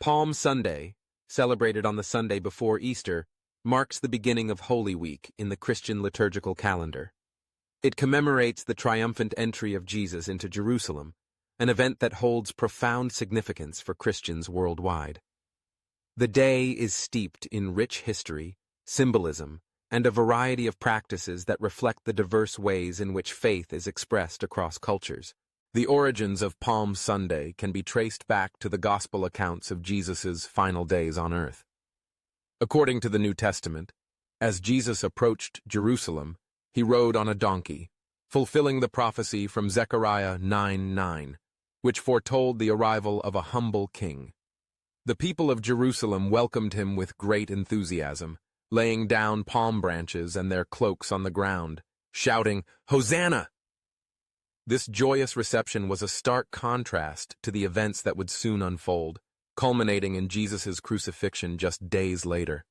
Palm Sunday, celebrated on the Sunday before Easter, marks the beginning of Holy Week in the Christian liturgical calendar. It commemorates the triumphant entry of Jesus into Jerusalem, an event that holds profound significance for Christians worldwide. The day is steeped in rich history, symbolism, and a variety of practices that reflect the diverse ways in which faith is expressed across cultures. The origins of Palm Sunday can be traced back to the Gospel accounts of Jesus' final days on earth. According to the New Testament, as Jesus approached Jerusalem, he rode on a donkey, fulfilling the prophecy from Zechariah 9:9, which foretold the arrival of a humble king. The people of Jerusalem welcomed him with great enthusiasm, laying down palm branches and their cloaks on the ground, shouting, "Hosanna!" This joyous reception was a stark contrast to the events that would soon unfold, culminating in Jesus' crucifixion just days later.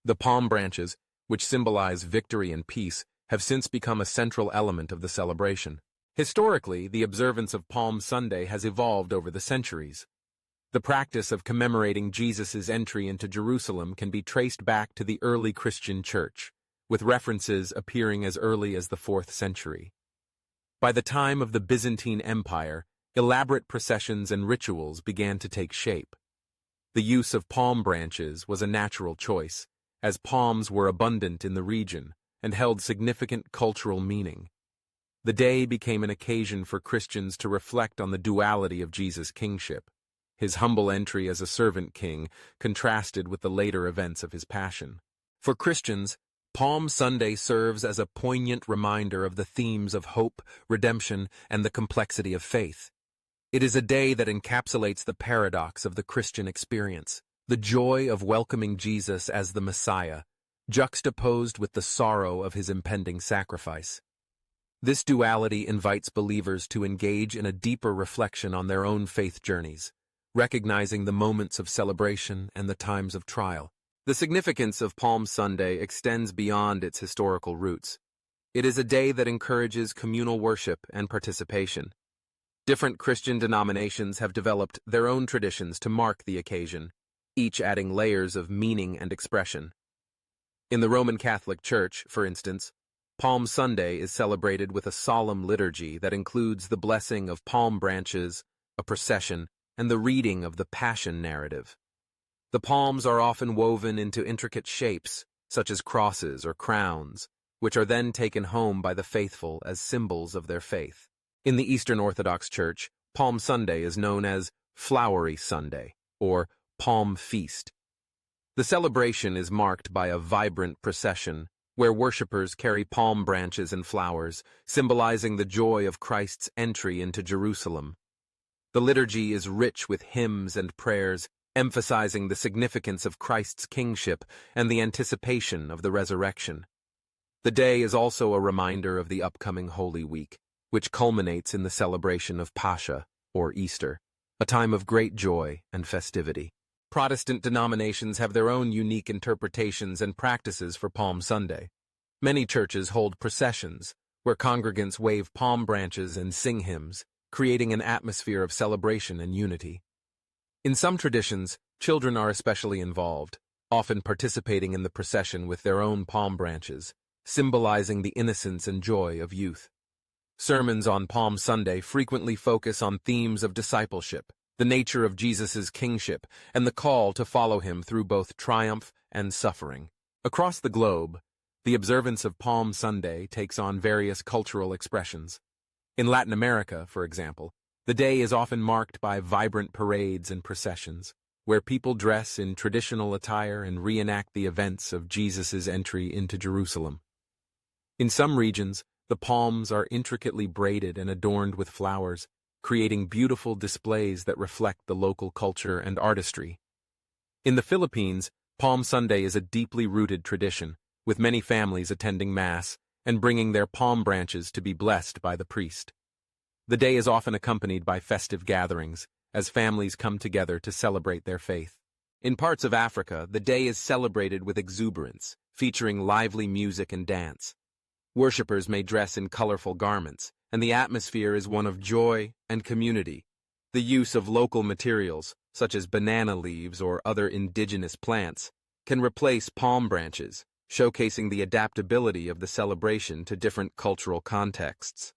The palm branches, which symbolize victory and peace, have since become a central element of the celebration. Historically, the observance of Palm Sunday has evolved over the centuries. The practice of commemorating Jesus' entry into Jerusalem can be traced back to the early Christian church, with references appearing as early as the 4th century. By the time of the Byzantine Empire, elaborate processions and rituals began to take shape. The use of palm branches was a natural choice, as palms were abundant in the region and held significant cultural meaning. The day became an occasion for Christians to reflect on the duality of Jesus' kingship, his humble entry as a servant king contrasted with the later events of his passion. For Christians, Palm Sunday serves as a poignant reminder of the themes of hope, redemption, and the complexity of faith. It is a day that encapsulates the paradox of the Christian experience, the joy of welcoming Jesus as the Messiah, juxtaposed with the sorrow of his impending sacrifice. This duality invites believers to engage in a deeper reflection on their own faith journeys, recognizing the moments of celebration and the times of trial. The significance of Palm Sunday extends beyond its historical roots. It is a day that encourages communal worship and participation. Different Christian denominations have developed their own traditions to mark the occasion, each adding layers of meaning and expression. In the Roman Catholic Church, for instance, Palm Sunday is celebrated with a solemn liturgy that includes the blessing of palm branches, a procession, and the reading of the Passion narrative. The palms are often woven into intricate shapes, such as crosses or crowns, which are then taken home by the faithful as symbols of their faith. In the Eastern Orthodox Church, Palm Sunday is known as Flowery Sunday, or Palm Feast. The celebration is marked by a vibrant procession, where worshippers carry palm branches and flowers, symbolizing the joy of Christ's entry into Jerusalem. The liturgy is rich with hymns and prayers, emphasizing the significance of Christ's kingship and the anticipation of the resurrection. The day is also a reminder of the upcoming Holy Week, which culminates in the celebration of Pascha, or Easter, a time of great joy and festivity. Protestant denominations have their own unique interpretations and practices for Palm Sunday. Many churches hold processions, where congregants wave palm branches and sing hymns, creating an atmosphere of celebration and unity. In some traditions, children are especially involved, often participating in the procession with their own palm branches, symbolizing the innocence and joy of youth. Sermons on Palm Sunday frequently focus on themes of discipleship, the nature of Jesus' kingship, and the call to follow him through both triumph and suffering. Across the globe, the observance of Palm Sunday takes on various cultural expressions. In Latin America, for example, the day is often marked by vibrant parades and processions, where people dress in traditional attire and reenact the events of Jesus' entry into Jerusalem. In some regions, the palms are intricately braided and adorned with flowers, creating beautiful displays that reflect the local culture and artistry. In the Philippines, Palm Sunday is a deeply rooted tradition, with many families attending Mass and bringing their palm branches to be blessed by the priest. The day is often accompanied by festive gatherings, as families come together to celebrate their faith. In parts of Africa, the day is celebrated with exuberance, featuring lively music and dance. Worshippers may dress in colorful garments, and the atmosphere is one of joy and community. The use of local materials, such as banana leaves or other indigenous plants, can replace palm branches, showcasing the adaptability of the celebration to different cultural contexts.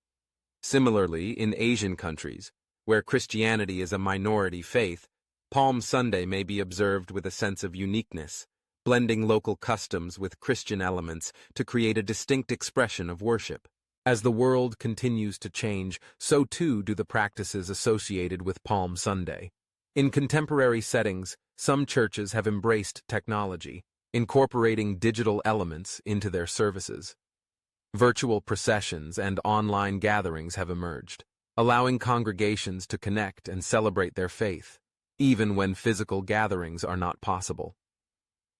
Similarly, in Asian countries, where Christianity is a minority faith, Palm Sunday may be observed with a sense of uniqueness, blending local customs with Christian elements to create a distinct expression of worship. As the world continues to change, so too do the practices associated with Palm Sunday. In contemporary settings, some churches have embraced technology, incorporating digital elements into their services. Virtual processions and online gatherings have emerged, allowing congregations to connect and celebrate their faith, even when physical gatherings are not possible.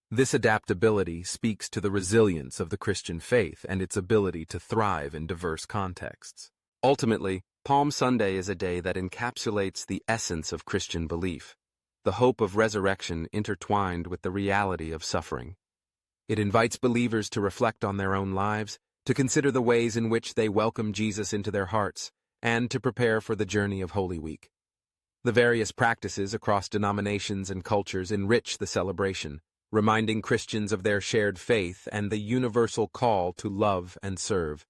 This adaptability speaks to the resilience of the Christian faith and its ability to thrive in diverse contexts. Ultimately, Palm Sunday is a day that encapsulates the essence of Christian belief, the hope of resurrection intertwined with the reality of suffering. It invites believers to reflect on their own lives, to consider the ways in which they welcome Jesus into their hearts, and to prepare for the journey of Holy Week. The various practices across denominations and cultures enrich the celebration, reminding Christians of their shared faith and the universal call to love and serve.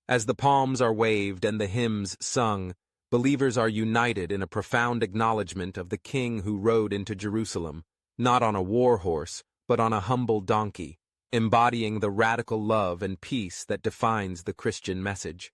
As the palms are waved and the hymns sung, believers are united in a profound acknowledgement of the King who rode into Jerusalem, not on a war horse, but on a humble donkey, embodying the radical love and peace that defines the Christian message.